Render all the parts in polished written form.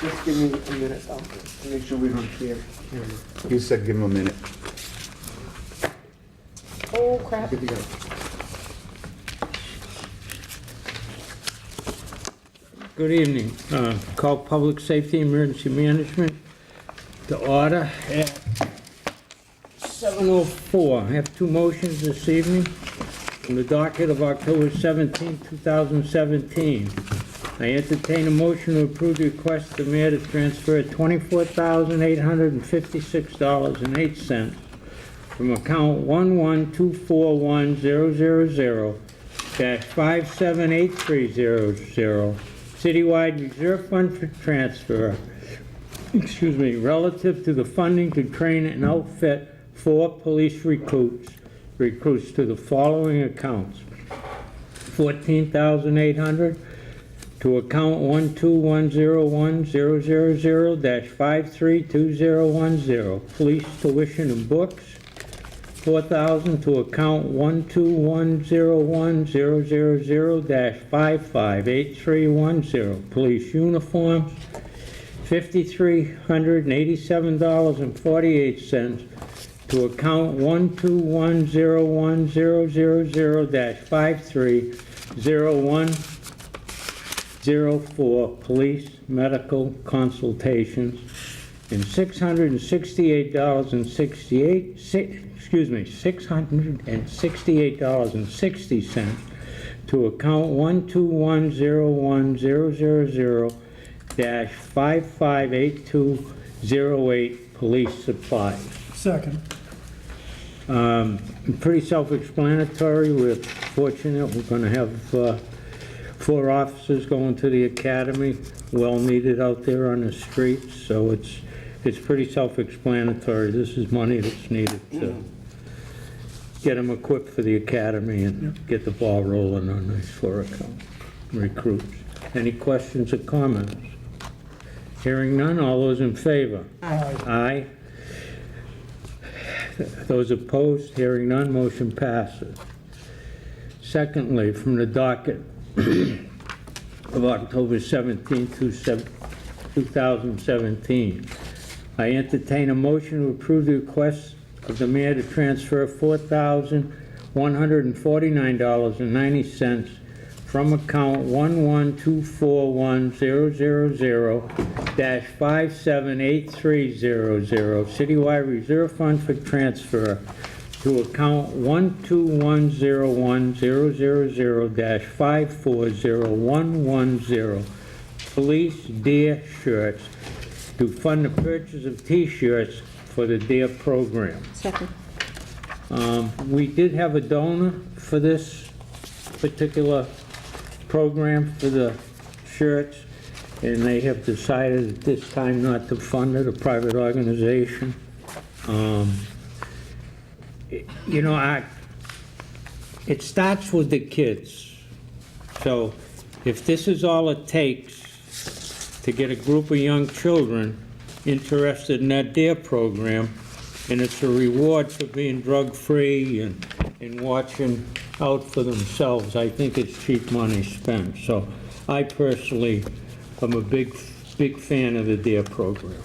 Just give me a minute, I'll make sure we don't hear. You said give him a minute. Oh, crap. Good to go. Good evening. Call Public Safety Emergency Management to order at 7:04. I have two motions this evening from the docket of October 17, 2017. I entertain a motion to approve the request of the mayor to transfer $24,856.08 from account 1124100-578300 Citywide Reserve Fund for transfer, relative to the funding to train and outfit 4 police recruits to the following accounts: $14,800 to account 12101-000-532010 police tuition and books, $4,000 to account 12101-000-558310 police uniforms, $5,387.48 to account 12101-000-530104 police medical consultations, and $668.60 to account 12101-000-558208 police supplies. Second. Pretty self-explanatory. We're fortunate we're going to have 4 officers going to the academy, well needed out there on the streets, so it's pretty self-explanatory. This is money that's needed to get them equipped for the academy and get the ball rolling on these PORRECA recruits. Any questions or comments? Hearing none, all those in favor? Aye. Aye. Those opposed, hearing none, motion passes. Secondly, from the docket of October 17, 2017, I entertain a motion to approve the request of the mayor to transfer $4,149.90 from account 11241-000-578300 Citywide Reserve Fund for transfer to account 12101-000-540110 police DARE shirts to fund the purchase of T-shirts for the DARE program. Second. We did have a donor for this particular program for the shirts, and they have decided at this time not to fund it, a private organization. You know, it starts with the kids. So if this is all it takes to get a group of young children interested in that DARE program, and it's a reward for being drug-free and watching out for themselves, I think it's cheap money spent. So I personally am a big fan of the DARE program.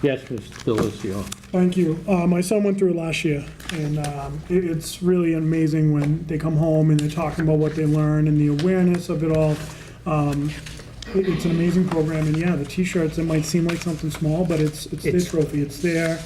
Yes, Mr. Delizio. Thank you. My son went through it last year, and it's really amazing when they come home and they're talking about what they learned and the awareness of it all. It's an amazing program, and yeah, the T-shirts, it might seem like something small, but it's their trophy. It's their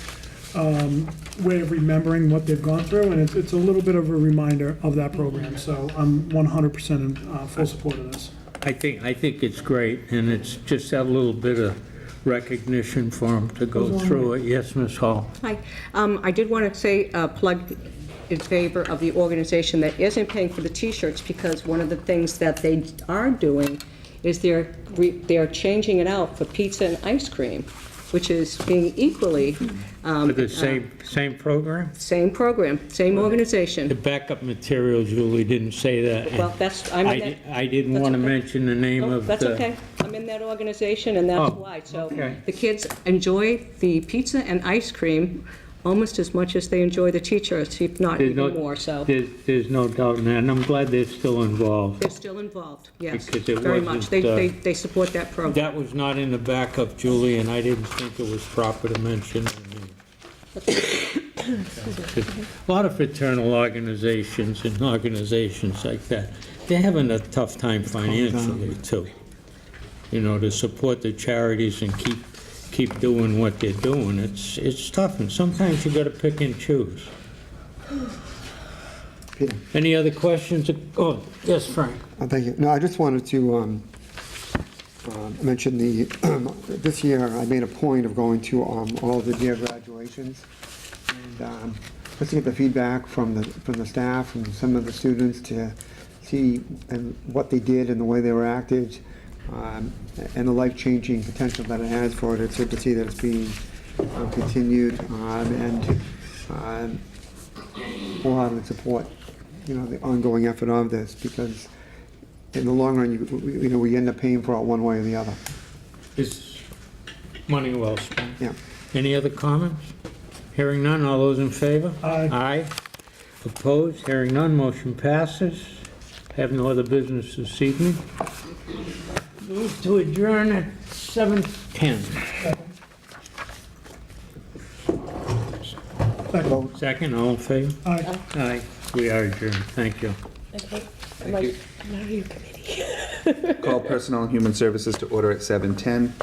way of remembering what they've gone through, and it's a little bit of a reminder of that program. So I'm 100% in full support of this. I think it's great, and it's just that little bit of recognition for them to go through it. Yes, Ms. Hall. Hi. I did want to say, plug in favor of the organization that isn't paying for the T-shirts, because one of the things that they are doing is they're changing it out for pizza and ice cream, which is being equally... For the same program? Same program, same organization. The backup materials, Julie didn't say that. Well, I didn't want to mention the name of the... That's okay. I'm in that organization, and that's Oh, why. So okay. the kids enjoy the pizza and ice cream almost as much as they enjoy the T-shirts, if not There's even no- more, so. There's no doubt in that, and I'm glad they're still involved. They're still involved, yes, Because it very much. wasn't, They support that program. That was not in the backup, Julie, and I didn't think it was proper to mention. A lot of fraternal organizations and organizations like that, they're having a tough time financially, too. You know, to support the charities and keep doing what they're doing. It's tough, and sometimes you gotta pick and choose. Peter. Any other questions? Oh, yes, Frank. Thank you. No, I just wanted to mention this year I made a point of going to all the DARE graduations and just to get the feedback from the staff and some of the students to see and what they did and the way they were acted and the life-changing potential that it has for it. It's good to see that it's being continued and wholeheartedly support, the ongoing effort of this, because in the long run, we end up paying for it one way or the other. Is money well spent? Yeah. Any other comments? Hearing none, all those in favor? Aye. Aye. Opposed? Hearing none, motion passes. Have no other business this evening. Move to adjourn at 7:10. Second. Second, all in favor? Aye. Aye. We are adjourned. Thank you. Call Personnel and Human Services to order at 7:10.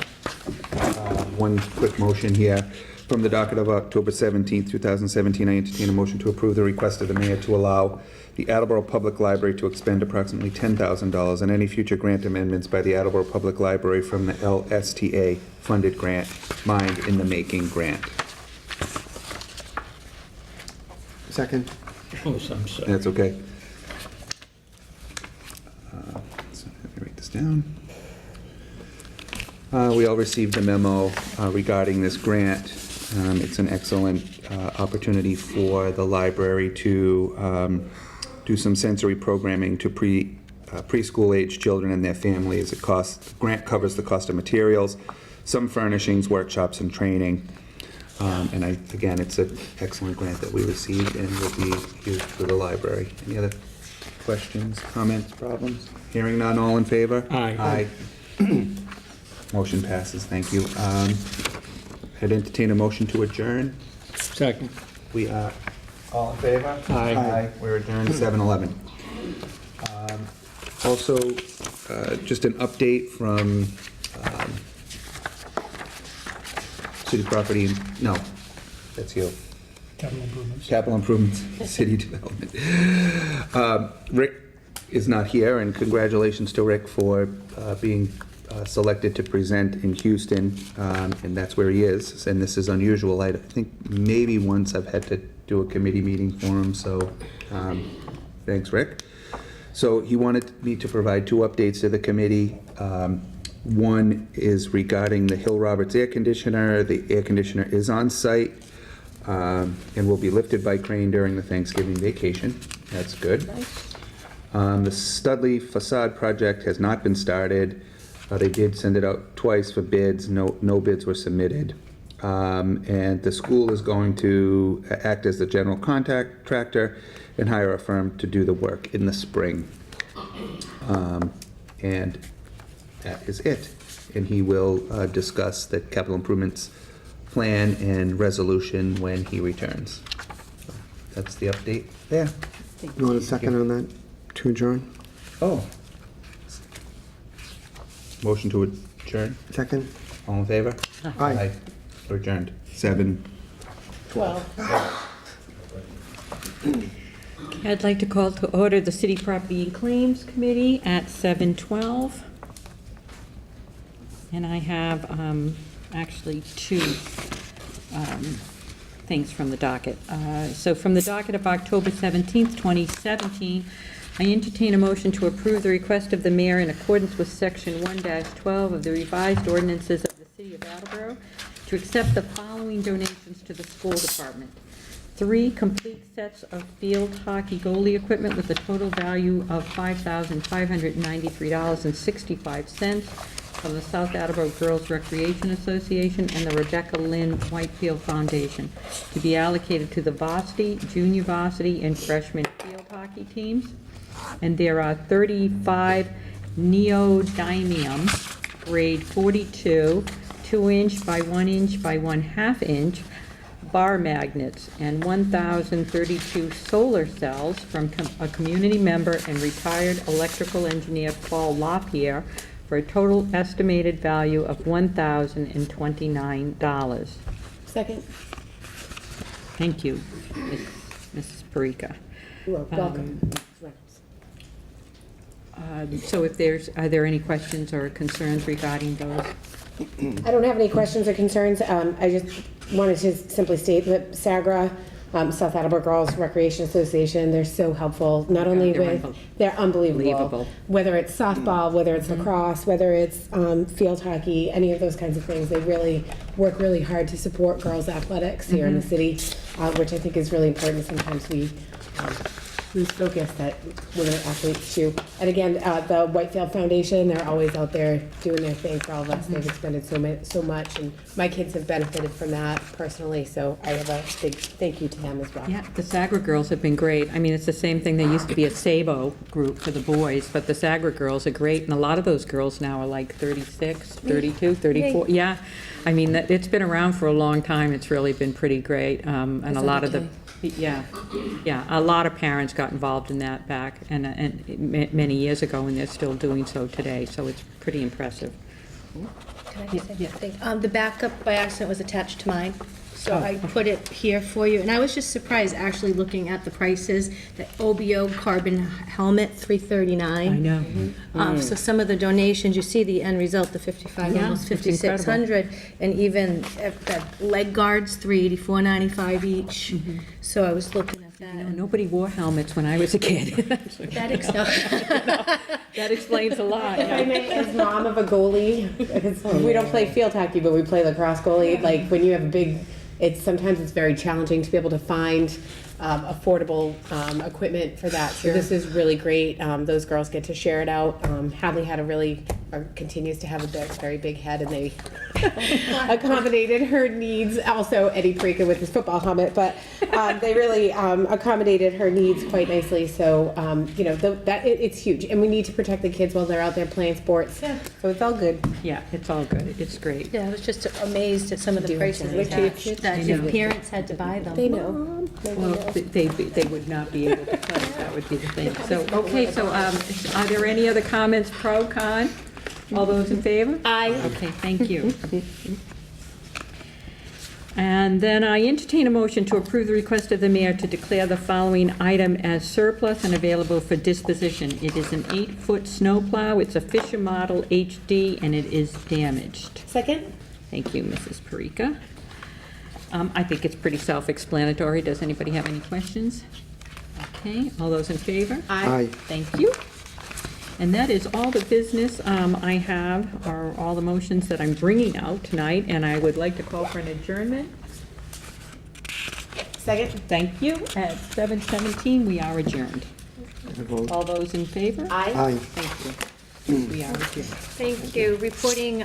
One quick motion here. From the docket of October 17th, 2017, I entertain a motion to approve the request of the mayor to allow the Attleboro Public Library to expend approximately $10,000 on any future grant amendments by the Attleboro Public Library from the LSTA funded grant, Mind in the Making grant. Second? Oh, I'm sorry. That's okay. So let me write this down. We all received a memo regarding this grant. It's an excellent opportunity for the library to do some sensory programming to preschool age children and their families. The grant covers the cost of materials, some furnishings, workshops, and training. And again, it's an excellent grant that we received and will be used for the library. Any other questions, comments, problems? Hearing none, all in favor? Aye. Aye. Motion passes, thank you. I'd entertain a motion to adjourn. Second. We are all in favor? Aye. We're adjourned 7:11. Also, just an update from city property, no, that's you. Capital improvements. Capital improvements, city development. Rick is not here, and congratulations to Rick for being selected to present in Houston, and that's where he is, and this is unusual. I think maybe once I've had to do a committee meeting for him, so thanks, Rick. So he wanted me to provide two updates to the committee. One is regarding the Hill Roberts air conditioner. The air conditioner is on site and will be lifted by crane during the Thanksgiving vacation. That's good. The Studley facade project has not been started. They did send it out twice for bids. No bids were submitted. And the school is going to act as the general contractor and hire a firm to do the work in the spring. And that is it. And he will discuss the capital improvements plan and resolution when he returns. So that's the update there. You want a second on that to adjourn? Oh. Motion to adjourn. Second? All in favor? Aye. We're adjourned. 7:12. I'd like to call to order the City Property and Claims Committee at 7:12. And I have actually two things from the docket. So from the docket of October 17th, 2017, I entertain a motion to approve the request of the mayor in accordance with Section 1-12 of the revised ordinances of the City of Attleboro to accept the following donations to the school department. 3 complete sets of field hockey goalie equipment with a total value of $5,593.65. from the South Attleboro Girls Recreation Association and the Rebecca Lynn Whitefield Foundation to be allocated to the varsity, junior varsity, and freshman field hockey teams. And there are 35 neodymium, grade 42, 2-inch by 1-inch by 1/2 inch bar magnets and 1,032 solar cells from a community member and retired electrical engineer Paul LaPierre for a total estimated value of $1,029. Second. Thank you, Mrs. PORRECA. You're welcome. So if are there any questions or concerns regarding those? I don't have any questions or concerns. I just wanted to simply state that SAGRA, South Attleboro Girls Recreation Association, they're so helpful, not only they're unbelievable. Whether it's softball, whether it's lacrosse, whether it's field hockey, any of those kinds of things, they really work really hard to support girls' athletics here in the city, which I think is really important. Sometimes we lose focus that women are athletes too. And again, the Whitefield Foundation, they're always out there doing their thing for all of us. They've expended so much, and my kids have benefited from that personally, so I have a big thank you to them as well. Yeah, the SAGRA girls have been great. I mean, it's the same thing. There used to be a SABO group for the boys, but the SAGRA girls are great, and a lot of those girls now are like 36, 32, 34. Yeah, I mean, it's been around for a long time. It's really been pretty great, and a lot of the... Yeah, a lot of parents got involved in that back and many years ago, and they're still doing so today, so it's pretty impressive. Can I just say something? The backup by accident was attached to mine, so I put it here for you. And I was just surprised actually looking at the prices. The OBO carbon helmet, $339. I know. So some of the donations, you see the end result, the 55, Yeah, almost it's 5,600, and even the leg guards, $384.95 each. So I was looking at that. and Nobody wore helmets when I was a kid. That That explains a lot. If I may, as mom of a goalie, because we don't play field hockey, but we play lacrosse goalie, like when you have a big, sometimes it's very challenging to be able to find affordable equipment for that. So this is really great. Those girls get to share it out. Hadley had continues to have a very big head, and they accommodated her needs. Also, Eddie Parika with his football helmet, but they really accommodated her needs quite nicely. So, it's huge, and we need to protect the kids while they're out there playing sports. Yeah. So it's all good. Yeah, it's all good. It's great. Yeah, I was just amazed at some of the prices attached, that your parents had to buy them. They know. Well, they would not be able to play. That would be the thing. So, okay, so are there any other comments, pro, con? All those in favor? Aye. Okay, thank you. And then I entertain a motion to approve the request of the mayor to declare the following item as surplus and available for disposition. It is an 8-foot snowplow. It's a Fisher Model HD, and it is damaged. Second? Thank you, Mrs. Parika. I think it's pretty self-explanatory. Does anybody have any questions? Okay, all those in favor? Aye. Thank you. And that is all the business I have, are all the motions that I'm bringing out tonight, and I would like to call for an adjournment. Second? Thank you. At 7:17, we are adjourned. Vote. All those in favor? Aye. Aye. Thank you. We are adjourned. Thank you. Reporting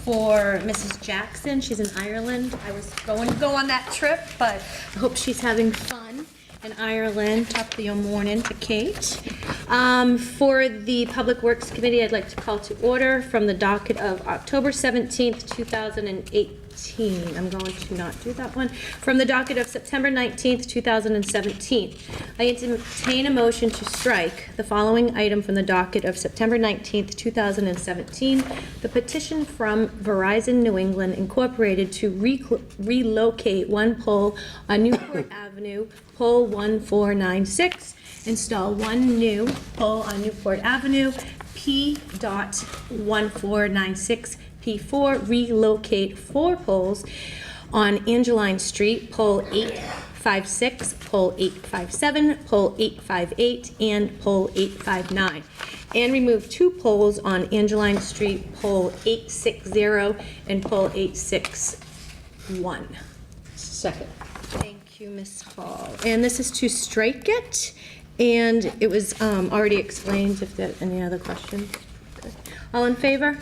for Mrs. Jackson. She's in Ireland. I was going to go on that trip, but I hope she's having fun in Ireland. Top of the morning to Kate. For the Public Works Committee, I'd like to call to order from the docket of October 17th, 2018. I'm going to not do that one. From the docket of September 19th, 2017. I entertain a motion to strike the following item from the docket of September 19th, 2017. The petition from Verizon New England Incorporated to relocate one pole on Newport Avenue, pole 1496. Install one new pole on Newport Avenue, P.1496. P4, relocate 4 poles on Angeline Street, pole 856, pole 857, pole 858, and pole 859. And remove 2 poles on Angeline Street, pole 860 and pole 861. Second. Thank you, Ms. Hall. And this is to strike it, and it was already explained. If there are any other questions. All in favor?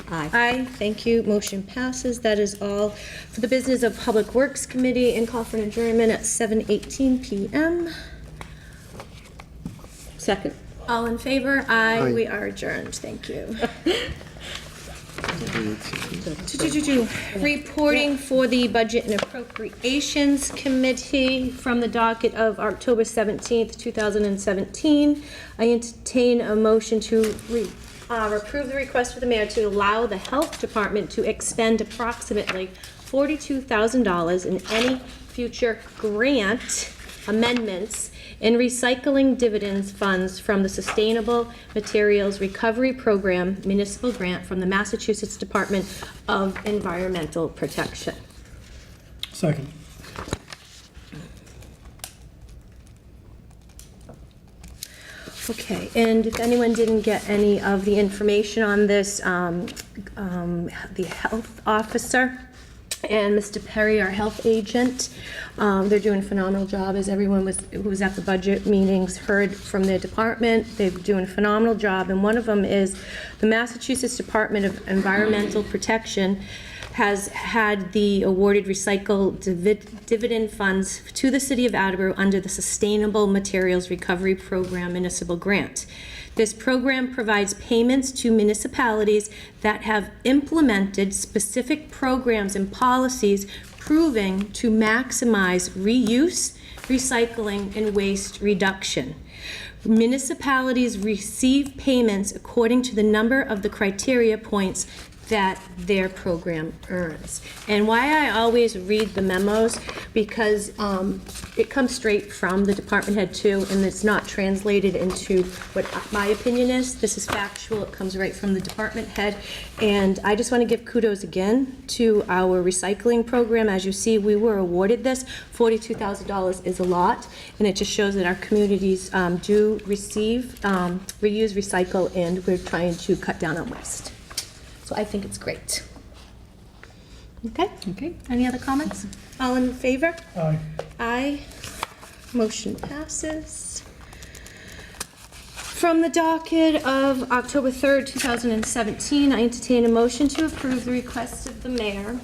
Aye. Aye, thank you, motion passes. That is all for the business of Public Works Committee, and call for an adjournment at 7:18 PM. Second. All in favor? Aye, Aye. we are adjourned, thank you. Reporting for the Budget and Appropriations Committee from the docket of October 17th, 2017. I entertain a motion to approve the request for the mayor to allow the Health Department to expend approximately $42,000 in any future grant amendments in recycling dividends funds from the Sustainable Materials Recovery Program municipal grant from the Massachusetts Department of Environmental Protection. Second. Okay, and if anyone didn't get any of the information on this, the health officer and Mr. Perry, our health agent, they're doing a phenomenal job, as everyone who was at the budget meetings heard from their department. They're doing a phenomenal job, and one of them is the Massachusetts Department of Environmental Protection has had the awarded recycled dividend funds to the city of Attleboro under the Sustainable Materials Recovery Program municipal grant. This program provides payments to municipalities that have implemented specific programs and policies proving to maximize reuse, recycling, and waste reduction. Municipalities receive payments according to the number of the criteria points that their program earns. And why I always read the memos, because it comes straight from the department head too, and it's not translated into what my opinion is. This is factual, it comes right from the department head. And I just want to give kudos again to our recycling program. As you see, we were awarded this. $42,000 is a lot, and it just shows that our communities do receive, reuse, recycle, and we're trying to cut down on waste. So I think it's great. Okay? Okay. Any other comments? All in favor? Aye. Aye. Motion passes. From the docket of October 3rd, 2017, I entertain a motion to approve the request of the mayor.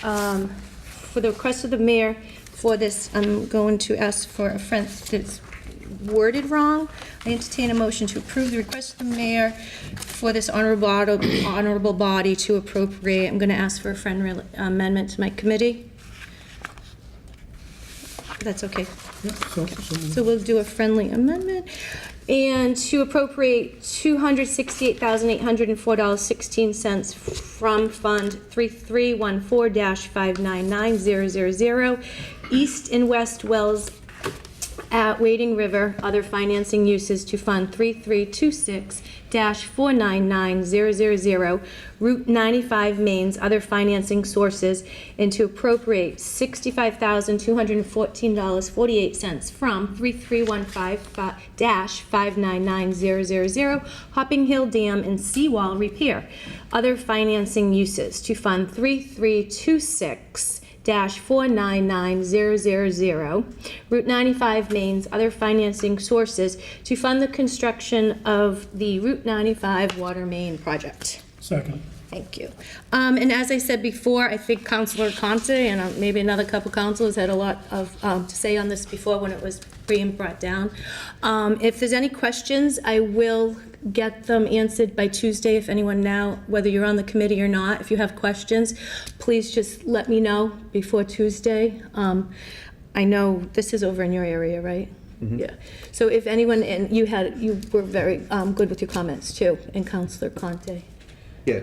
For the request of the mayor for this, I'm going to ask for a friend that's worded wrong. I entertain a motion to approve the request of the mayor for this honorable body to appropriate. I'm going to ask for a friendly amendment to my committee. That's okay. So we'll do a friendly amendment. And to appropriate $268,804.16 from Fund 3314-599000, East and West Wells at Wading River, other financing uses to Fund 3326-499000, Route 95 mains, other financing sources, and to appropriate $65,214.48 from 3315-599000, Hopping Hill Dam and Seawall repair, other financing uses to Fund 3326-499000, Route 95 mains, other financing sources to fund the construction of the Route 95 water main project. Second. Thank you. And as I said before, I think Councilor Conte and maybe another couple councilors had a lot of to say on this before when it was being brought down. If there's any questions, I will get them answered by Tuesday. If anyone now, whether you're on the committee or not, if you have questions, please just let me know before Tuesday. I know this is over in your area, right? Mm-hmm. Yeah. So if anyone, and you were very good with your comments too, and Councilor Conte. Yeah,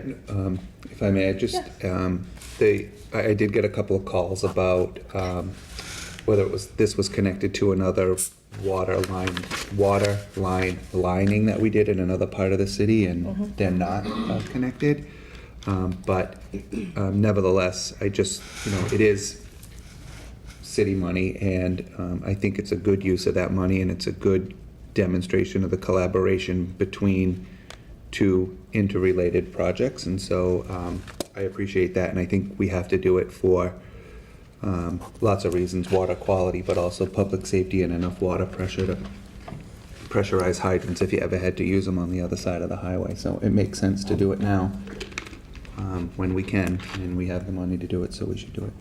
if I may, I just, I did get a couple of calls about whether this was connected to another water line lining that we did in another part of the city, and they're not connected. But nevertheless, I just, it is city money, and I think it's a good use of that money, and it's a good demonstration of the collaboration between two interrelated projects, and so I appreciate that, and I think we have to do it for lots of reasons, water quality, but also public safety and enough water pressure to pressurize hydrants if you ever had to use them on the other side of the highway. So it makes sense to do it now. when we can, and we have the money to do it, so we should do it.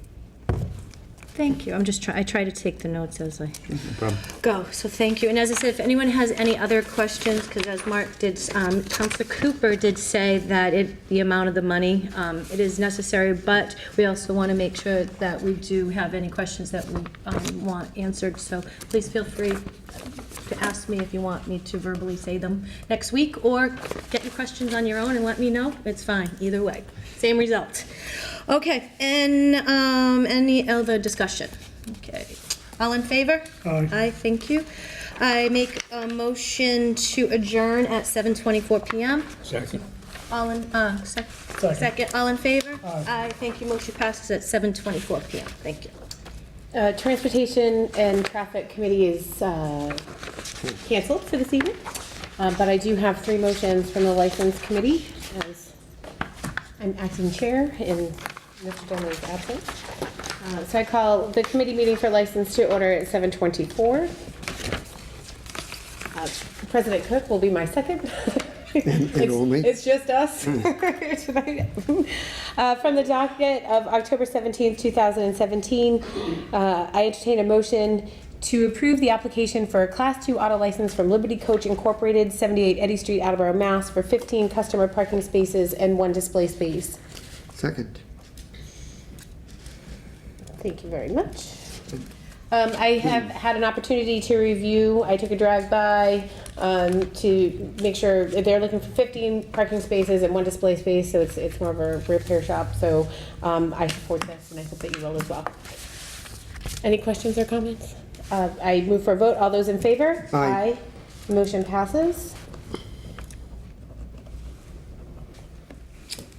Thank you. I try to take the notes as I No problem. go, so thank you. And as I said, if anyone has any other questions, because as Mark did, Counselor Cooper did say that the amount of the money, it is necessary, but we also want to make sure that we do have any questions that we want answered. So please feel free to ask me if you want me to verbally say them next week, or get your questions on your own and let me know. It's fine, either way. Same result. Okay, and any other discussion? Okay, all in favor? Aye. Aye, thank you. I make a motion to adjourn at 7:24 PM. Second. All in, second, all in favor? Aye, thank you. Motion passes at 7:24 PM. Thank you. Transportation and Traffic Committee is canceled for this evening, but I do have 3 motions from the License Committee, as I'm acting chair and Mr. Dillon is absent. So I call the committee meeting for license to order at 7:24. President Cook will be my second. And only? It's just us tonight. From the docket of October 17th, 2017, I entertain a motion to approve the application for a Class 2 auto license from Liberty Coach Incorporated, 78 Eddy Street, Attleboro, Mass. for 15 customer parking spaces and 1 display space. Second. Thank you very much. I have had an opportunity to review. I took a drive-by to make sure that they're looking for 15 parking spaces and 1 display space, so it's more of a repair shop. So I support this, and I hope that you will as well. Any questions or comments? I move for a vote. All those in favor? Aye. Motion passes.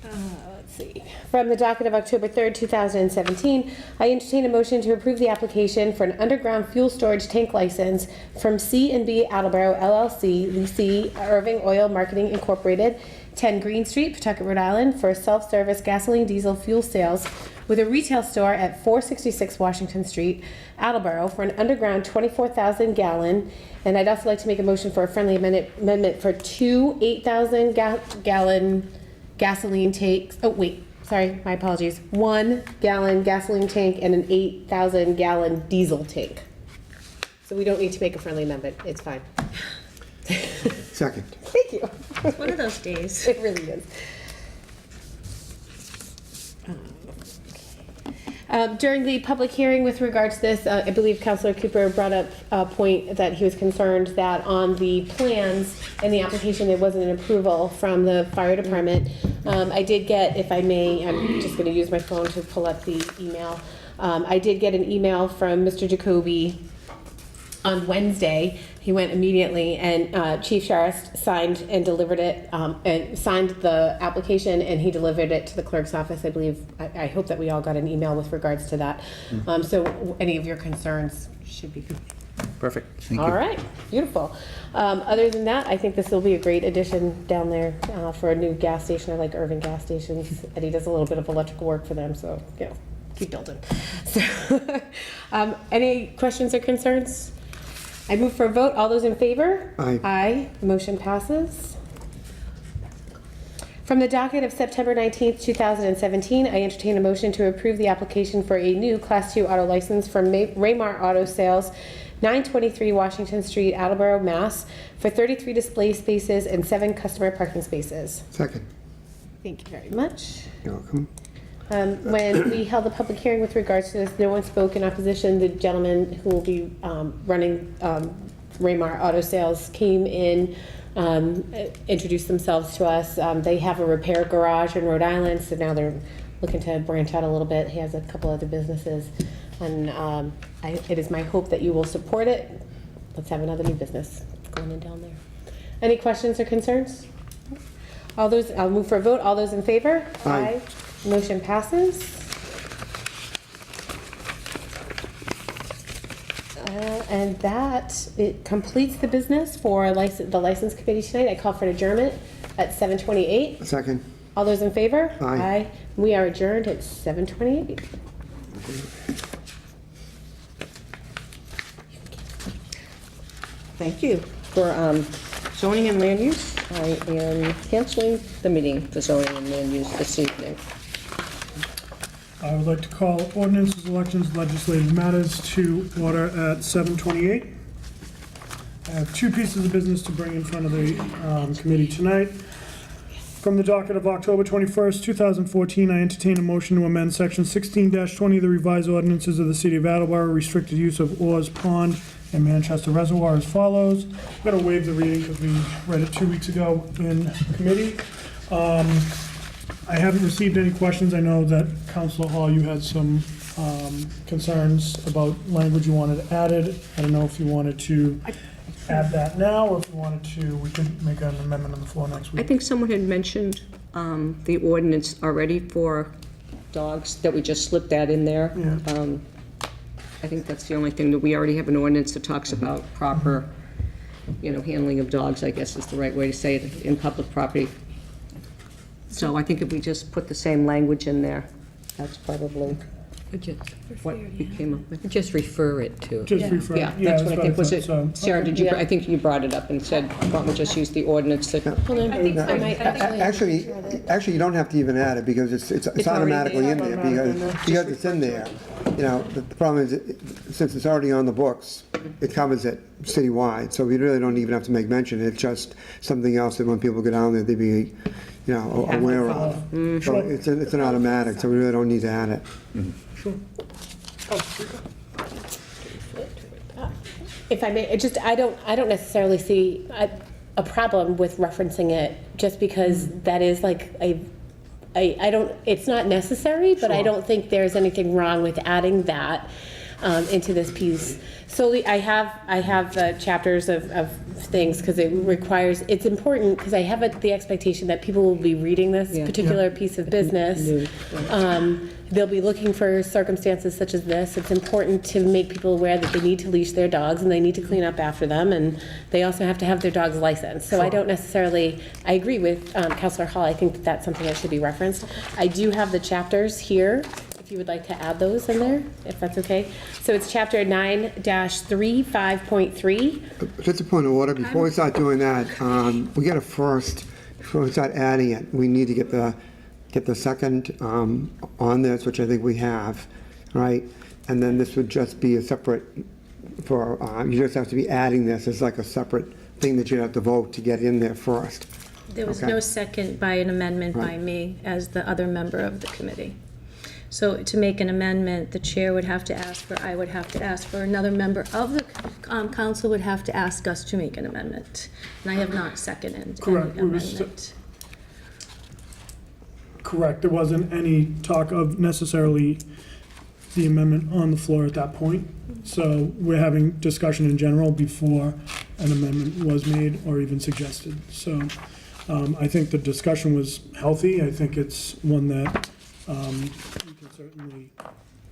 Let's see. From the docket of October 3rd, 2017, I entertain a motion to approve the application for an underground fuel storage tank license from C&B Attleboro LLC, Lisi Irving Oil Marketing Incorporated, 10 Green Street, Pawtucket, Rhode Island, for self-service gasoline diesel fuel sales with a retail store at 466 Washington Street, Attleboro, for an underground 24,000 gallon. And I'd also like to make a motion for a friendly amendment for 2 8,000 gallon gasoline tanks. Oh, wait, sorry, my apologies. 1 gallon gasoline tank and an 8,000 gallon diesel tank. So we don't need to make a friendly amendment. It's fine. Second. Thank you. It's one of those days. It really is. During the public hearing with regards to this, I believe Councilor Cooper brought up a point that he was concerned that on the plans and the application, there wasn't an approval from the fire department. I did get, if I may, I'm just going to use my phone to pull up the email. I did get an email from Mr. Jacoby on Wednesday. He went immediately, and Chief Sharist signed and delivered it, and signed the application, and he delivered it to the clerk's office. I believe, I hope that we all got an email with regards to that. So any of your concerns should be. Perfect. Thank you. All right, beautiful. Other than that, I think this will be a great addition down there for a new gas station. I like Irving gas stations. Eddie does a little bit of electrical work for them, so, you know, keep building. So, any questions or concerns? I move for a vote. All those in favor? Aye. Aye. Motion passes. From the docket of September 19th, 2017, I entertain a motion to approve the application for a new Class 2 auto license from Raymar Auto Sales, 923 Washington Street, Attleboro, Mass. for 33 display spaces and 7 customer parking spaces. Second. Thank you very much. You're welcome. When we held the public hearing with regards to this, no one spoke in opposition. The gentleman who will be running Raymar Auto Sales came in, introduced themselves to us. They have a repair garage in Rhode Island, so now they're looking to branch out a little bit. He has a couple other businesses, and it is my hope that you will support it. Let's have another new business going in down there. Any questions or concerns? All those, I'll move for a vote. All those in favor? Aye. Motion passes. And that, it completes the business for the License Committee tonight. I call for an adjournment at 7:28. Second. All those in favor? Aye. We are adjourned at 7:28. Thank you for zoning and land use. I am canceling the meeting for zoning and land use this evening. I would like to call ordinances, elections, legislative matters to order at 7:28. I have two pieces of business to bring in front of the committee tonight. From the docket of October 21st, 2014, I entertain a motion to amend Section 16-20 of the revised ordinances of the City of Attleboro, restricted use of Orr's Pond and Manchester Reservoir as follows. I'm going to waive the reading because we read it 2 weeks ago in committee. I haven't received any questions. I know that Councilor Hall, you had some concerns about language you wanted added. I don't know if you wanted to add that now, or if you wanted to, we could make an amendment on the floor next week. I think someone had mentioned the ordinance already for dogs, that we just slipped that in there. Yeah. I think that's the only thing, that we already have an ordinance that talks about proper, handling of dogs, I guess is the right way to say it, in public property. So I think if we just put the same language in there, that's probably what we came up with. Just refer it to. Just refer. Yeah, that's what I think. Was it, so- Sarah, I think you brought it up and said, why don't we just use the ordinance that, Hold on, I might Actually, you don't have to even add it, because it's automatically in there, because it's in there. The problem is, since it's already on the books, it covers it citywide, so we really don't even have to make mention. It's just something else that when people go down there, they'd be, aware of. So it's an automatic, so we really don't need to add it. If I may, I don't necessarily see a problem with referencing it, just because that is like I don't, it's not necessary, but I don't think there's anything wrong with adding that into this piece. So I have the chapters of things, because it's important, because I have the expectation that people will be reading this particular piece of business. They'll be looking for circumstances such as this. It's important to make people aware that they need to leash their dogs and they need to clean up after them, and they also have to have their dogs licensed. So I don't necessarily, I agree with Councilor Hall. I think that that's something that should be referenced. I do have the chapters here, if you would like to add those in there, if that's okay. So it's chapter 9-3, 5.3. Just a point of order, before we start doing that, we got to first, before we start adding it, we need to get the second on this, which I think we have, right? And then this would just be a separate, you just have to be adding this as like a separate thing that you'd have to vote to get in there first. There was Okay. no second by an amendment by Right. me as the other member of the committee. So to make an amendment, the chair would have to ask for, I would have to ask for, another member of the council would have to ask us to make an amendment. And I have not seconded Correct. any amendment. Correct, there wasn't any talk of necessarily the amendment on the floor at that point. So we're having discussion in general before an amendment was made or even suggested. So I think the discussion was healthy. I think it's one that we can certainly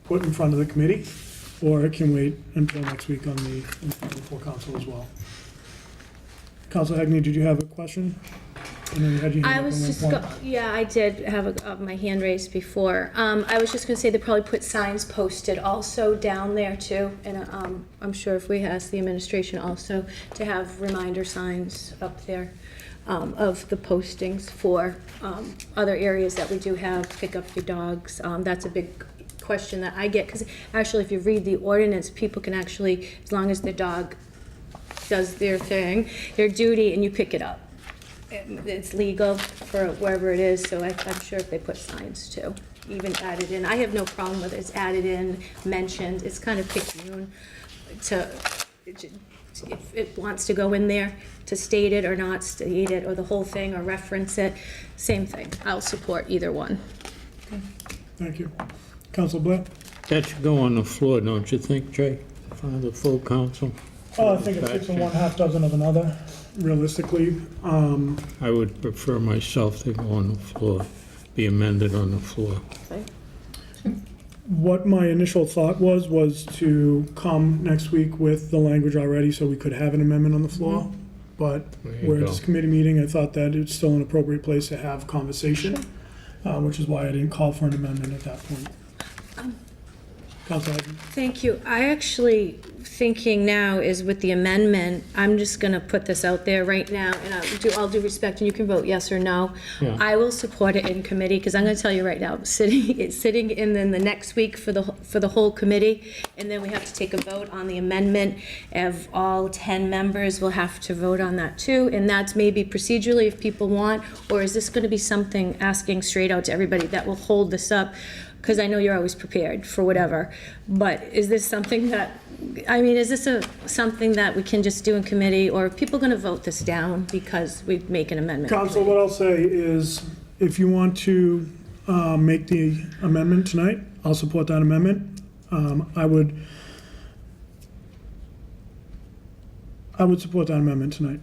put in front of the committee, or it can wait until next week on the full council as well. Councilor Heagney, did you have a question? And then you had your hand I up was on just, one point. yeah, I did have my hand raised before. I was just gonna say they probably put signs posted also down there too. And I'm sure if we ask the administration also to have reminder signs up there of the postings for other areas that we do have, pick up your dogs. That's a big question that I get, because actually if you read the ordinance, people can actually, as long as their dog does their thing, their duty, and you pick it up. It's legal for wherever it is, so I'm sure if they put signs too, even added in. I have no problem with it. It's added in, mentioned. It's kind of picayune to, if it wants to go in there, to state it or not state it, or the whole thing, or reference it, same thing. I'll support either one. Thank you. Councilor Blair? That should go on the floor, don't you think, Jay? For the full council? Oh, I think it takes a one-half dozen of another, realistically. I would prefer myself to go on the floor, be amended on the floor. What my initial thought was to come next week with the language already so we could have an amendment on the floor. But There you where go. it's a committee meeting, I thought that it's still an appropriate place to have conversation, which is why I didn't call for an amendment at that point. Counselor Hyden. Thank you. I actually, thinking now is with the amendment, I'm just gonna put this out there right now, and I'll do respect, and you can vote yes or no. Yeah. I will support it in committee, because I'm gonna tell you right now, it's sitting in then the next week for the whole committee, and then we have to take a vote on the amendment, of all 10 members will have to vote on that too, and that's maybe procedurally if people want, or is this gonna be something asking straight out to everybody that will hold this up? Because I know you're always prepared for whatever, but is this something that, I mean, is this something that we can just do in committee, or are people going to vote this down because we make an amendment? Counsel, what I'll say is, if you want to make the amendment tonight, I'll support that amendment. I would support that amendment tonight.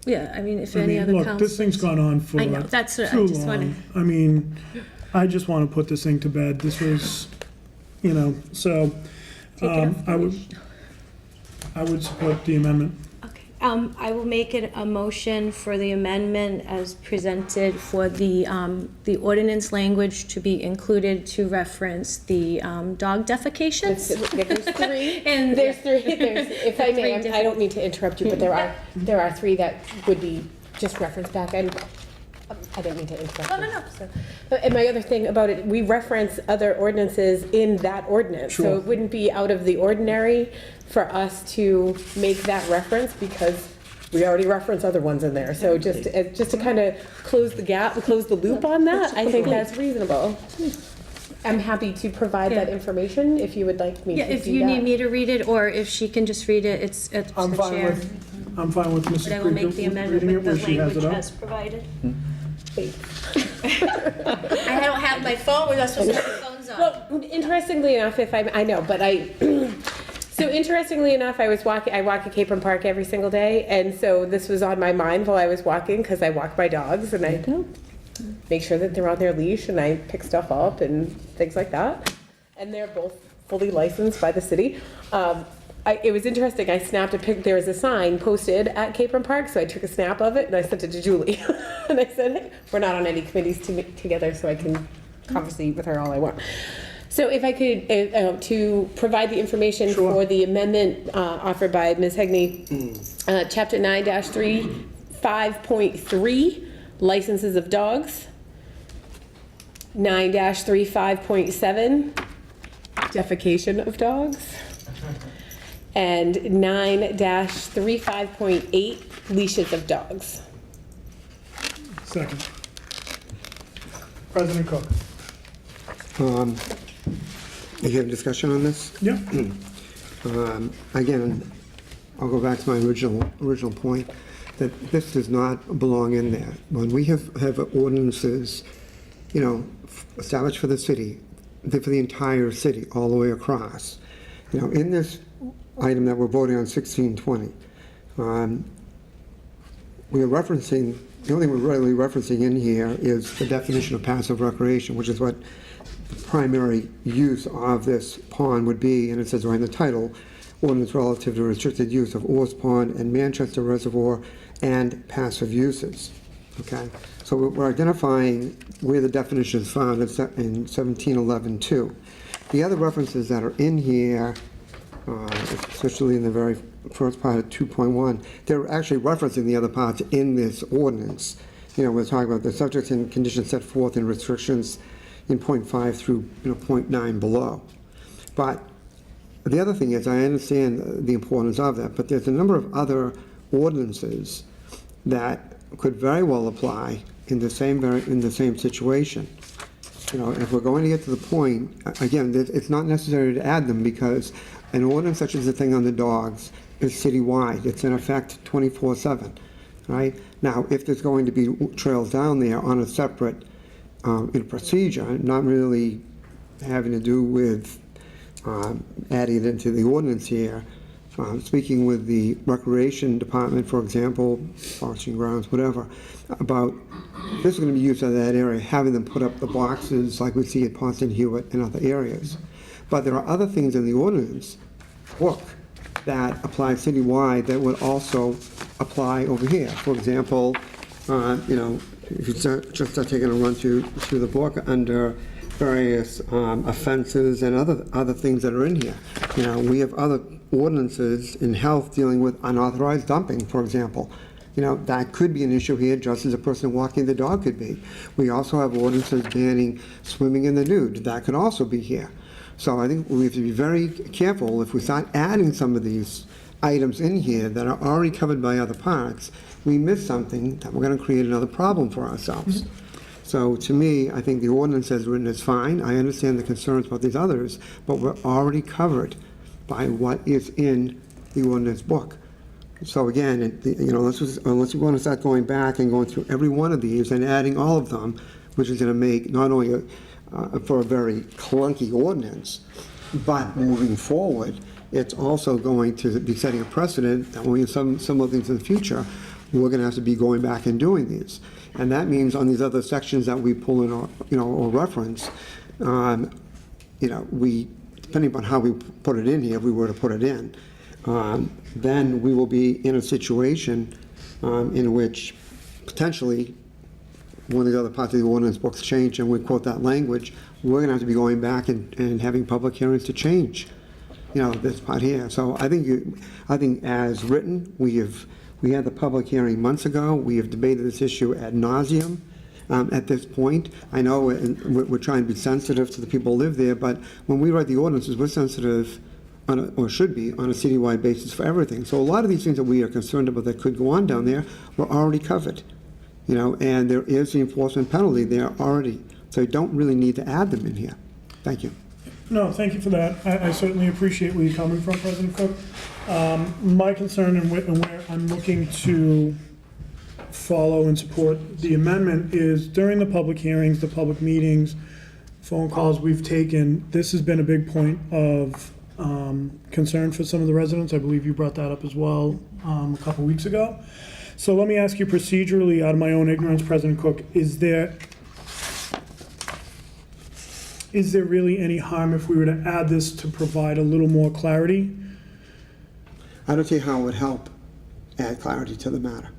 Yeah, I mean, if I any mean, other look, council. this thing's gone on for I know, that's what I too just wanted. long. I mean, I just want to put this thing to bed. This was, so I would support the amendment. Okay, I will make it a motion for the amendment as presented for the ordinance language to be included to reference the dog defecations. There's three. And- There's three. If I may, Three I don't mean to interrupt you, but there are three that would be just referenced back. And I didn't mean to interrupt. No. So, and my other thing about it, we reference other ordinances in that ordinance. So Sure. it wouldn't be out of the ordinary for us to make that reference because we already reference other ones in there. So just to kind of close the gap, close the loop on that, I think that's reasonable. I'm happy to provide that information if you would like me to do Yeah, that. if you need me to read it, or if she can just read it, it's the I'm fine chair. I'm fine with Mrs. But I will make the Krieger amendment reading it with where the she has language it up. as provided. Wait. I don't have my phone, we're not supposed to have our phones on. Well, interestingly enough, I know, but so interestingly enough, I walk at Capron Park every single day, and so this was on my mind while I was walking, because I walk my dogs, and I make sure that they're on their leash, and I pick stuff up and things like that. And they're both fully licensed by the city. It was interesting, I snapped a pic, there was a sign posted at Capron Park, so I took a snap of it, and I sent it to Julie. And I said, hey, we're not on any committees together, so I can conversate with her all I want. So if I could, to provide the information for the amendment offered by Ms. Heagney, Chapter 9-3, 5.3, licenses of dogs. 9-3, 5.7, defecation of dogs. And 9-3, 5.8, leashes of dogs. Second. President Cook. You have discussion on this? Yeah. Again, I'll go back to my original point, that this does not belong in there. When we have ordinances, established for the city, for the entire city, all the way across. In this item that we're voting on, 1620, we are referencing, the only thing we're really referencing in here is the definition of passive recreation, which is what the primary use of this pond would be, and it says right in the title, ordinance relative to restricted use of Orr's Pond and Manchester Reservoir and passive uses. Okay, so we're identifying where the definition is found in 1711-2. The other references that are in here, especially in the very first part of 2.1, they're actually referencing the other parts in this ordinance. We're talking about the subjects and conditions set forth in restrictions in 0.5 through 0.9 below. But the other thing is, I understand the importance of that, but there's a number of other ordinances that could very well apply in the same situation. If we're going to get to the point, again, it's not necessary to add them because an ordinance such as the thing on the dogs is citywide. It's in effect 24/7, right? Now, if there's going to be trails down there on a separate procedure, not really having to do with adding it into the ordinance here, speaking with the recreation department, for example, forestry grounds, whatever, about this is going to be used in that area, having them put up the boxes like we see at Ponston Hewitt and other areas. But there are other things in the ordinance book that apply citywide that would also apply over here. For example, if you just start taking a run through the book under various offenses and other things that are in here. You know, we have other ordinances in health dealing with unauthorized dumping, for example. You know, that could be an issue here, just as a person walking the dog could be. We also have ordinances banning swimming in the nude. That could also be here. So I think we have to be very careful if we start adding some of these items in here that are already covered by other parts, we miss something that we're going to create another problem for ourselves. So to me, I think the ordinance as written is fine. I understand the concerns about these others, but we're already covered by what is in the ordinance book. So again, you know, unless we want to start going back and going through every one of these and adding all of them, which is going to make not only for a very clunky ordinance, but moving forward, it's also going to be setting a precedent that when we have some of things in the future, we're going to have to be going back and doing these. And that means on these other sections that we pull in or, you know, or reference, you know, we, depending upon how we put it in here, if we were to put it in, then we will be in a situation in which potentially one of the other parts of the ordinance books change and we quote that language, we're going to have to be going back and having public hearings to change, you know, this part here. So I think as written, we had the public hearing months ago. We have debated this issue ad nauseum at this point. I know we're trying to be sensitive to the people who live there, but when we write the ordinances, we're sensitive or should be on a citywide basis for everything. So a lot of these things that we are concerned about that could go on down there were already covered, you know, and there is the enforcement penalty there already. So you don't really need to add them in here. Thank you. No, thank you for that. I certainly appreciate where you're coming from, President Cook. My concern and where I'm looking to follow and support the amendment is during the public hearings, the public meetings, phone calls we've taken, this has been a big point of concern for some of the residents. I believe you brought that up as well a couple weeks ago. So let me ask you procedurally, out of my own ignorance, President Cook, is there really any harm if we were to add this to provide a little more clarity? I don't see how it would help add clarity to the matter.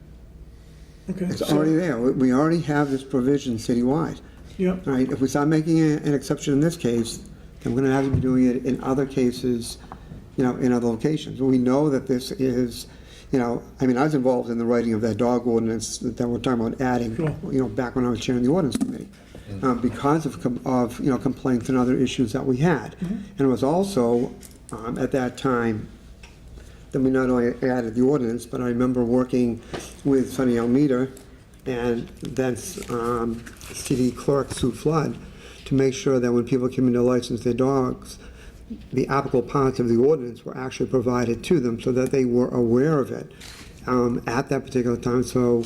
Okay. It's already there. We already have this provision citywide. Yep. Right? If we start making an exception in this case, then we're going to have to be doing it in other cases, you know, in other locations. We know that this is, you know, I mean, I was involved in the writing of that dog ordinance that we're talking about adding, Sure. you know, back when I was chairing the ordinance committee, because of you know, complaints and other issues that we had. And it was also at that time that we not only added the ordinance, but I remember working with Sonny Almeida and then city clerk Sue Flood to make sure that when people came in to license their dogs, the applicable parts of the ordinance were actually provided to them so that they were aware of it at that particular time, so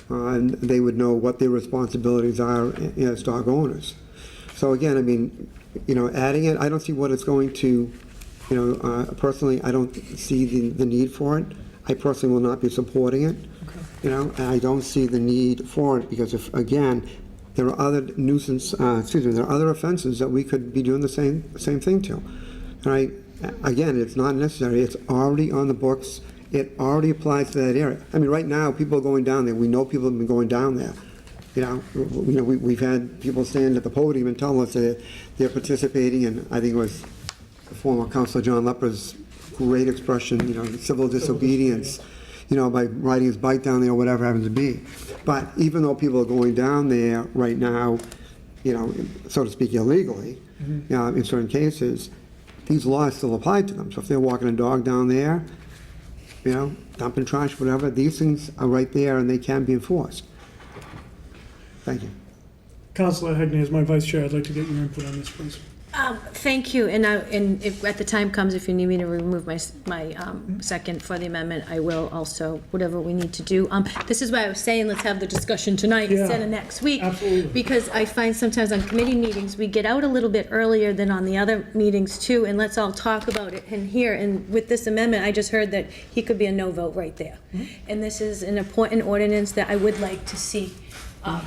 they would know what their responsibilities are as dog owners. So again, I mean, you know, adding it, I don't see what it's going to, you know, personally, I don't see the need for it. I personally will not be supporting it. You know, and I don't see the need for it because if, again, there are other there are other offenses that we could be doing the same thing to. And again, it's not necessary. It's already on the books. It already applies to that area. I mean, right now, people are going down there. We know people have been going down there. You know, we've had people stand at the podium and tell us that they're participating, and I think it was the former Councilor John Lepper's great expression, you know, civil disobedience, you know, by riding his bike down there or whatever it happens to be. But even though people are going down there right now, you know, so to speak, illegally, in certain cases, these laws still apply to them. So if they're walking a dog down there, you know, dumping trash, whatever, these things are right there and they can be enforced. Thank you. Councilor HEAGNEY, as my vice chair, I'd like to get your input on this, please. Thank you, and if at the time comes, if you need me to remove my second for the amendment, I will also, whatever we need to do. This is why I was saying, let's have the discussion tonight instead of next week. Absolutely. Because I find sometimes on committee meetings, we get out a little bit earlier than on the other meetings too, and let's all talk about it in here. And with this amendment, I just heard that he could be a no vote right there. And this is an important ordinance that I would like to see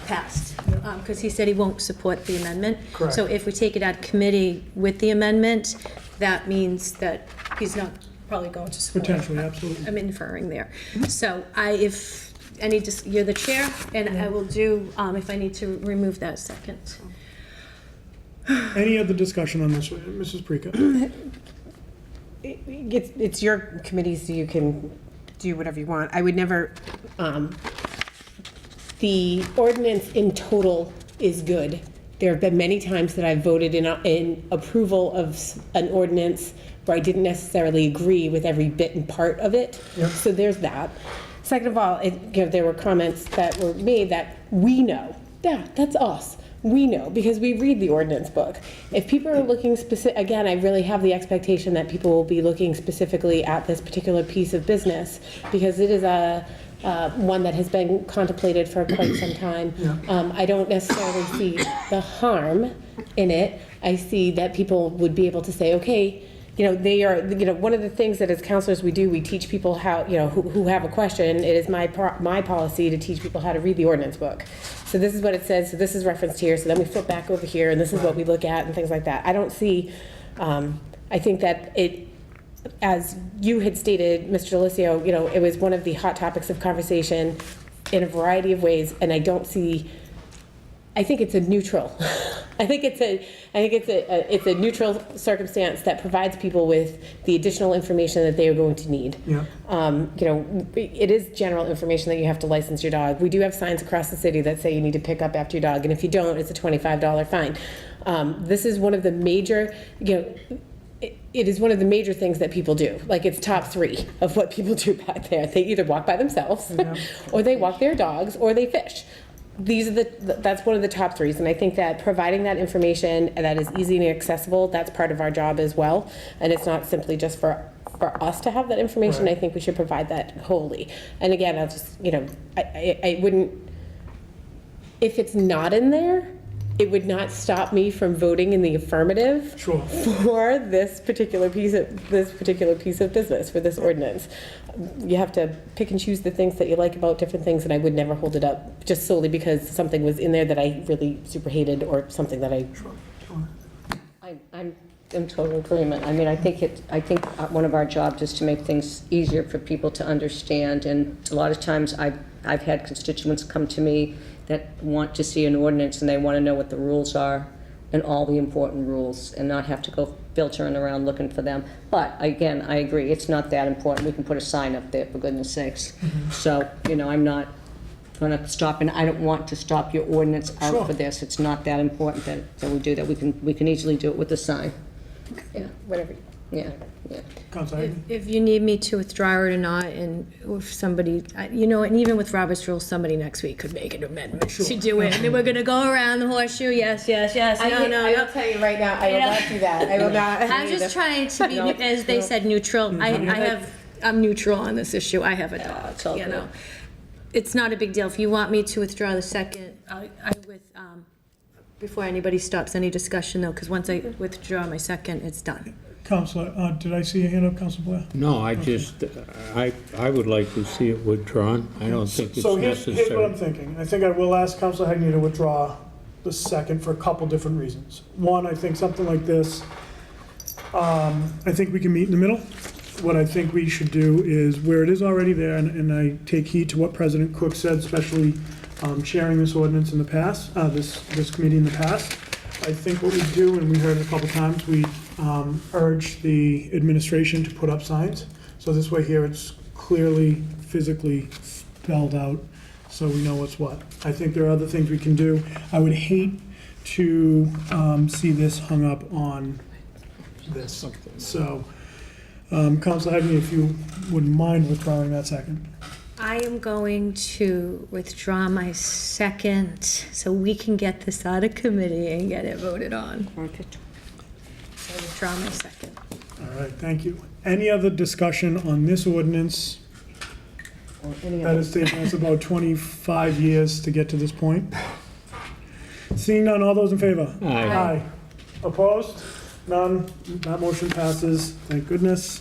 passed, because he said he won't support the amendment. Correct. So if we take it out of committee with the amendment, that means that he's not probably going to support it. Potentially, absolutely. I'm inferring there. So if I need to, you're the chair, and I will do, if I need to remove that second. Any other discussion on this, Mrs. Preca? It's your committee, so you can do whatever you want. I would never, the ordinance in total is good. There have been many times that I've voted in approval of an ordinance where I didn't necessarily agree with every bit and part of it. Yep. So there's that. Second of all, there were comments that were made that we know. Yeah, that's us. We know, because we read the ordinance book. If people are looking again, I really have the expectation that people will be looking specifically at this particular piece of business, because it is one that has been contemplated for quite some time. I don't necessarily see the harm in it. I see that people would be able to say, okay, they are, one of the things that as counselors we do, we teach people how, who have a question. It is my policy to teach people how to read the ordinance book. So this is what it says, so this is referenced here, so then we flip back over here, and this is what we look at, and things like that. I don't see, I think that it, as you had stated, Mr. Delisio, it was one of the hot topics of conversation in a variety of ways, and I don't see, I think it's a neutral. I think it's a neutral circumstance that provides people with the additional information that they are going to need. Yeah. It is general information that you have to license your dog. We do have signs across the city that say you need to pick up after your dog, and if you don't, it's a $25 fine. This is one of the major, it is one of the major things that people do. Like, it's top 3 of what people do back there. They either walk by themselves, or they walk their dogs, or they fish. That's one of the top 3s, and I think that providing that information that is easy and accessible, that's part of our job as well, and it's not simply just for us to have that information. Right. I think we should provide that wholly. And again, I'll just, I wouldn't, if it's not in there, it would not stop me from voting in the affirmative Sure. for this particular piece of business, for this ordinance. You have to pick and choose the things that you like about different things, and I would never hold it up just solely because something was in there that I really super hated, or something that I. I'm in total agreement. I mean, I think one of our jobs is to make things easier for people to understand, and a lot of times I've had constituents come to me that want to see an ordinance, and they want to know what the rules are and all the important rules, and not have to go filtering around looking for them. But again, I agree, it's not that important. We can put a sign up there, for goodness sakes. So, I'm not going to stop, and I don't want to stop your ordinance out Sure. for this. It's not that important that we do that. We can easily do it with a sign. Yeah, whatever. Yeah. Counselor? If you need me to withdraw it or not, and if somebody, and even with Robert's rules, somebody next week could make an amendment to do it, and then we're gonna go around the horseshoe, yes, no. I will tell you right now, I will not do that. I will not. I'm just trying to be, as they said, neutral. I'm neutral on this issue. I have a dog, it's all good. It's not a big deal. If you want me to withdraw the second, before anybody stops any discussion though, because once I withdraw my second, it's done. Counselor, did I see your hand up, Counselor Blair? No, I would like to see it withdrawn. I don't think it's So here's what I'm necessary. thinking. I think I will ask Counselor Heagney to withdraw the second for a couple different reasons. One, I think something like this, I think we can meet in the middle. What I think we should do is, where it is already there, and I take heed to what President Cook said, especially chairing this ordinance in the past, this committee in the past, I think what we do, and we heard it a couple times, we urge the administration to put up signs. So this way here, it's clearly, physically spelled out, so we know what's what. I think there are other things we can do. I would hate to see this hung up on this. So, Councilor Heagney, if you wouldn't mind withdrawing that second. I am going to withdraw my second, so we can get this out of committee and get it voted on. So I withdraw my second. All right, thank you. Any other discussion on this ordinance? That has taken us about 25 years to get to this point. Seeing none, all those in favor? Aye. Opposed? None. That motion passes, thank goodness.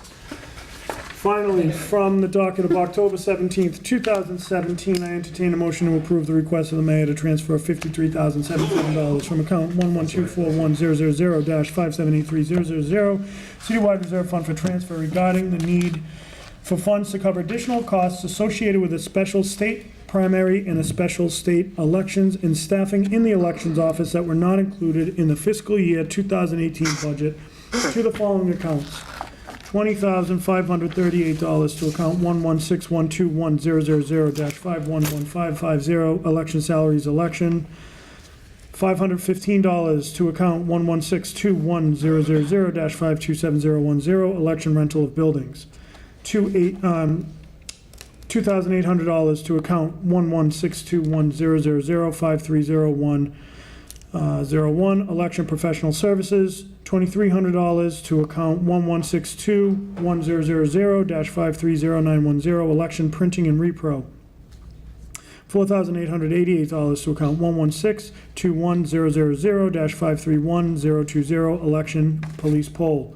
Finally, from the docket of October 17th, 2017, I entertain a motion to approve the request of the mayor to transfer $53,077 from account 1124100-5783000 citywide reserve fund for transfer regarding the need for funds to cover additional costs associated with a special state primary and a special state elections and staffing in the elections office that were not included in the fiscal year 2018 budget to the following accounts. $20,538 to account 116121000-511550, election salaries, election. $515 to account 1162100-527010, election rental of buildings. $2,800 to account 1162100-530101, election professional services. $2,300 to account 1121000-530910, election printing and repro. $4,888 to account 1162100-531020, election police poll.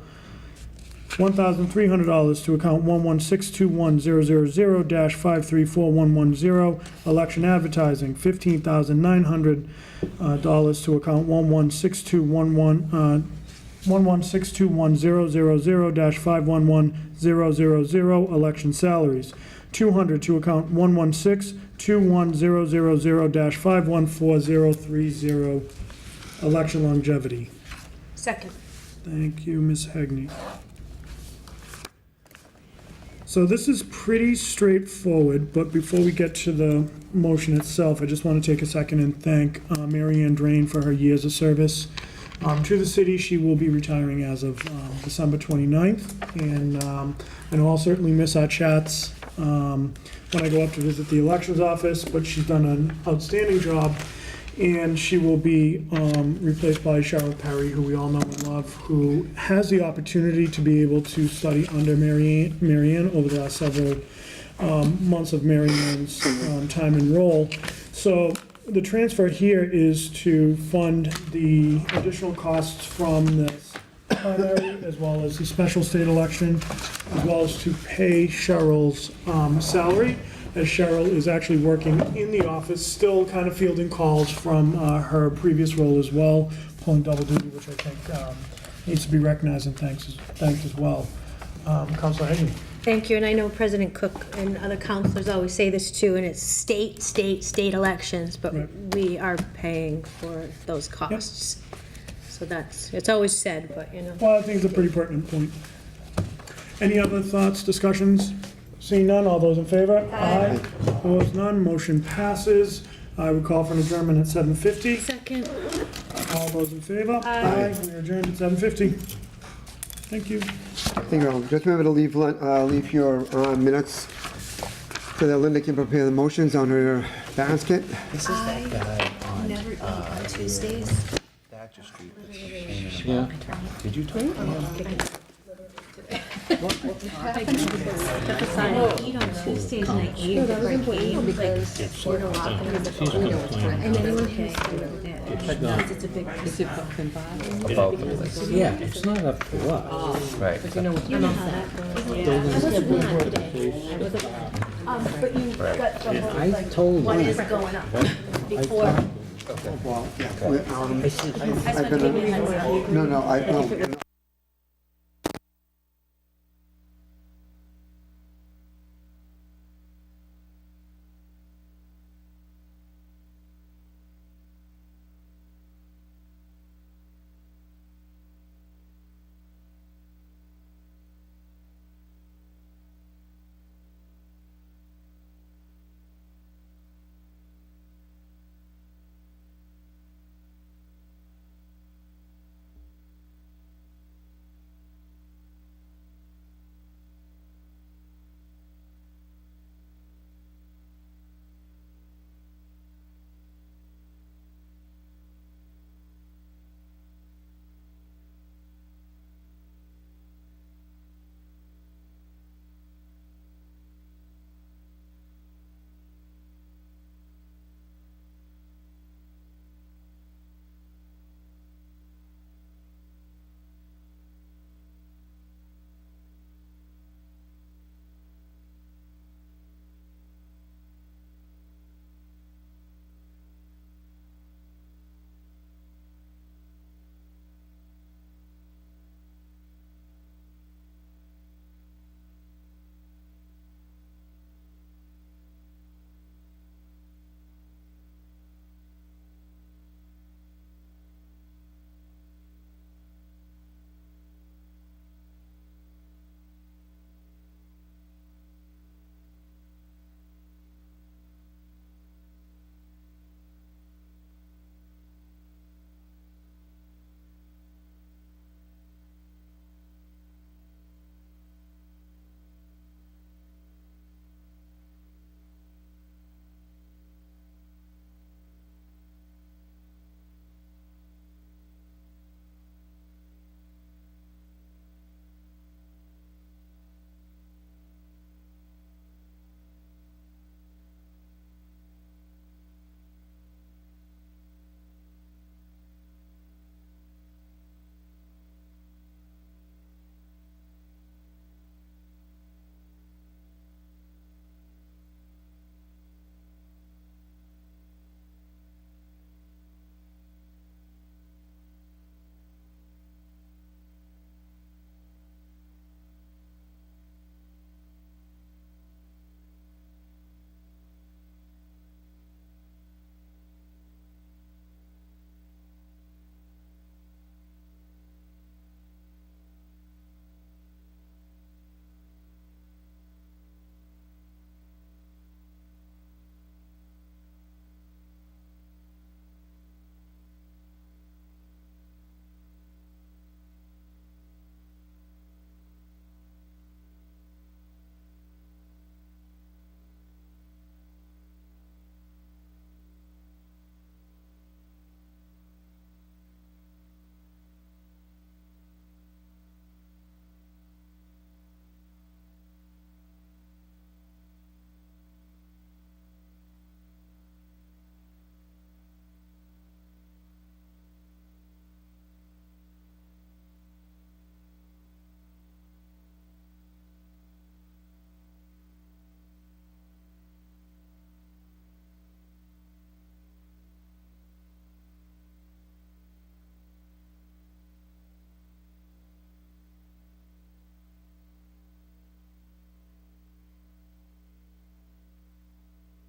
$1,300 to account 1162100-534110, election advertising. $15,900 to account 1162100-511000, election salaries. $200 to account 1162100-514030, election longevity. Second. Thank you, Ms. Heagney. So this is pretty straightforward, but before we get to the motion itself, I just want to take a second and thank Mary Ann Drain for her years of service to the city. She will be retiring as of December 29th, and I know I'll certainly miss our chats when I go up to visit the elections office, but she's done an outstanding job, and she will be replaced by Cheryl Perry, who we all know and love, who has the opportunity to be able to study under Mary Ann over the last several months of Mary Ann's time and role. So the transfer here is to fund the additional costs from this primary, as well as the special state election, as well as to pay Cheryl's salary, as Cheryl is actually working in the office, still kind of fielding calls from her previous role as well, pulling double duty, which I think needs to be recognized and thanked as well. Councilor Hagan. Thank you, and I know President Cook and other councilors always say this too, and it's state elections, but Right. we are paying for those costs. So it's always said, but you know. Well, I think it's a pretty pertinent point. Any other thoughts, discussions? Seeing none, all those in favor? Aye. Opposed, none, motion passes. I would call for an adjournment at 7:50. Second. All those in favor? Aye. We are adjourned at 7:50. Thank you. Thank you. Just remember to leave your minutes so that Linda can prepare the motions on her basket. This is that guy on Never eat on Tuesdays. Thatcher Street. Did you talk to him? Eat on Tuesdays and I ate because we're not and anyone who's it's a big piece of About Yeah, it's not up to us. right. you know how that goes. But you got the whole, I like, told what him. is going up before. Well, yeah, I spent taking no,